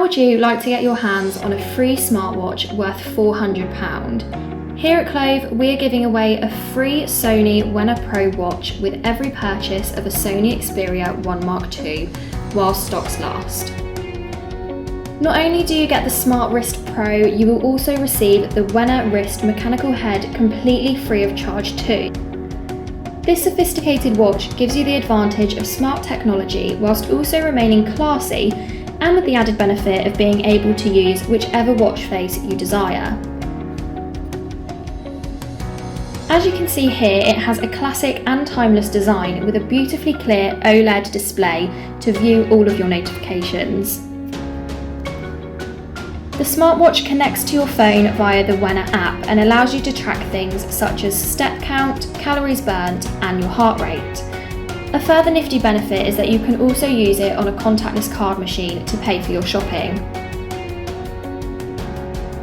would you like to get your hands on a free smartwatch worth £400? Here at Clove, we are giving away a free Sony Wenner Pro watch with every purchase of a Sony Xperia 1 Mark II, while stocks last. Not only do you get the Smart Wrist Pro, you will also receive the Wenner Wrist Mechanical Head completely free of charge too. This sophisticated watch gives you the advantage of smart technology whilst also remaining classy, and with the added benefit of being able to use whichever watch face you desire. As you can see here, it has a classic and timeless design with a beautifully clear OLED display to view all of your notifications. The smartwatch connects to your phone via the Wenner app and allows you to track things such as step count, calories burnt, and your heart rate. A further nifty benefit is that you can also use it on a contactless card machine to pay for your shopping.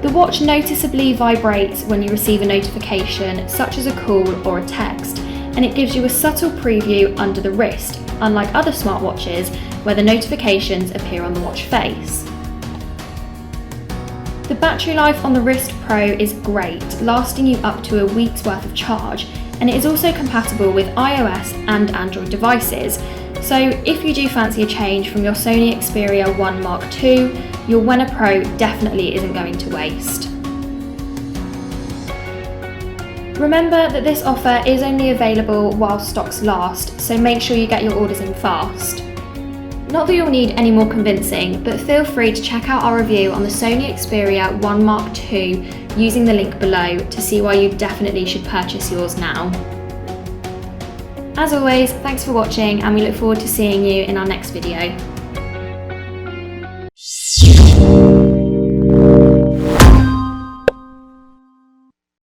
The watch noticeably vibrates when you receive a notification, such as a call or a text, and it gives you a subtle preview under the wrist, unlike other smartwatches where the notifications appear on the watch face. The battery life on the Wrist Pro is great, lasting you up to a week's worth of charge, and it is also compatible with iOS and Android devices, so if you do fancy a change from your Sony Xperia 1 Mark II, your Wenner Pro definitely isn't going to waste. Remember that this offer is only available while stocks last, so make sure you get your orders in fast. Not that you'll need any more convincing, but feel free to check out our review on the Sony Xperia 1 Mark II using the link below to see why you definitely should purchase yours now. As always, thanks for watching, and we look forward to seeing you in our next video.